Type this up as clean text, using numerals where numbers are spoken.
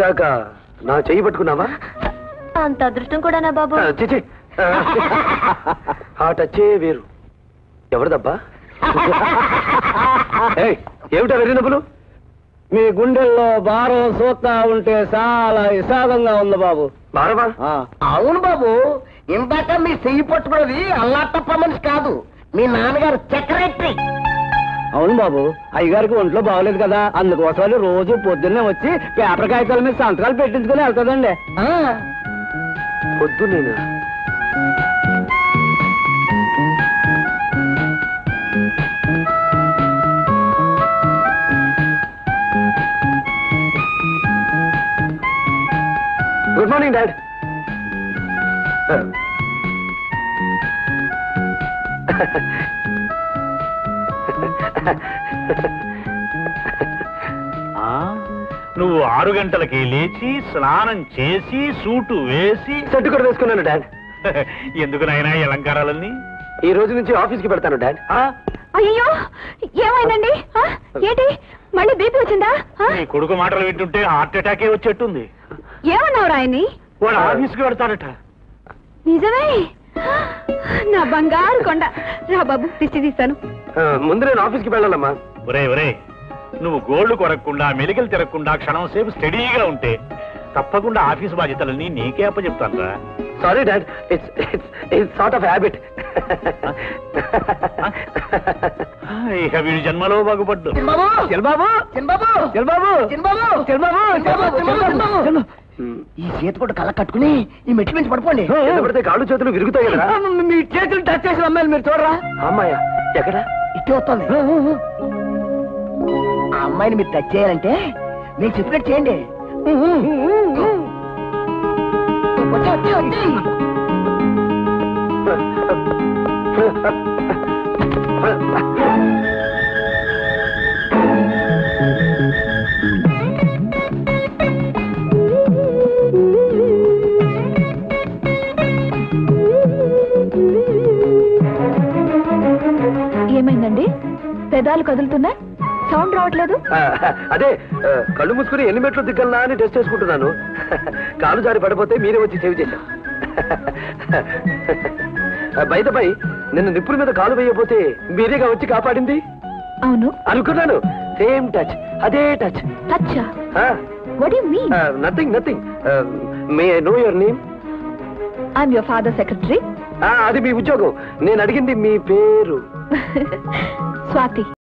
ఇందాక నా చెయ్యి పట్టుకున్నావా? అంత అదృష్టం కూడానా బాబు? చిచి, ఆ టచ్చే వేరు. ఎవరిదబ్బా? ఏమిటా వెర్రి నవ్వులు? మీ గుండెల్లో భారం సూత్తా ఉంటే చాలా విషాదంగా ఉంది బాబు. భారమా? అవును బాబు, ఇందాక మీ చెయ్యి పట్టుకున్నది అల్లాటప్ప మనిషి కాదు, మీ నాన్నగారు సెక్రటరీ. అవును బాబు, అయ్యగారికి ఒంట్లో బాగోలేదు కదా, అందుకోసం రోజు పొద్దున్నే వచ్చి పేపర్ కాగితాల మీద సంతకాలు పెట్టించుకుని వెళ్తాదండి. పొద్దున్నేనా? Good morning dad. నువ్వు 6 గంటలకి లేచి స్నానం చేసి సూటు వేసి సెట్ కూడా వేసుకున్నాను డాడ్. ఎందుకు నాయనా ఈ అలంకారాలన్నీ? ఈ రోజు నుంచి ఆఫీస్కి పెడతాను డాడ్. అయ్యో ఏమైందండి? ఏంటి మళ్ళీ బీపీ వచ్చిందా? నీ కొడుకు మాటలు వింటుంటే హార్ట్ అటాకే వచ్చేట్టుంది. ఏమన్నావు రాయని? వాడు ఆఫీస్కి పెడతాడట. నిజమే? నా బంగారు కొండ. రా బాబు దిష్టి తీస్తాను. ముందు నేను ఆఫీస్కి వెళ్ళాలమ్మా. ఒరే ఒరే, నువ్వు గోళ్లు కొరక్కుండా మెలికలు తిరగకుండా క్షణం సేపు స్టడీగా ఉంటే తప్పకుండా ఆఫీస్ బాధ్యతలన్నీ నీకే అప్పచెప్తాను రా. Sorry dad, it's sort of habit. ఇక వీడి జన్మలో బాగుపడ్డు. ఈ చేతి కూడా కళ్ళ కట్టుకుని ఈ మెట్ల నుంచి పడిపోండి. పడితే కాళ్ళు చేతులు విరుగుతాయి కదా. మీ చేతులు టచ్ చేసిన అమ్మాయిలు మీరు చూడరా? అమ్మాయ్యా ఎక్కడ? ఇట్టే వస్తుంది. ఆ అమ్మాయిని మీరు టచ్ చేయాలంటే నేను చెప్పినట్టు చేయండి. ఏమైందండి? పెదాలు కదులుతున్నా, సౌండ్ రావట్లేదు. అదే కళ్ళు మూసుకుని ఎన్ని మెట్లు దిగ్గల్లా అని టెస్ట్ చేసుకుంటున్నాను. కాలు జారి పడిపోతే మీరే వచ్చి సేవ్ చేశారు. బయటపై నిన్ను నిప్పుల మీద కాలు వేయకపోతే మీరేగా వచ్చి కాపాడింది. అవును అనుకున్నాను. సేమ్ టచ్, అదే టచ్. టచ్చా? What you mean? Nothing nothing. May I know your name? I'm your father secretary. అది మీ ఉద్యోగం. నేను అడిగింది మీ పేరు. స్వాతి.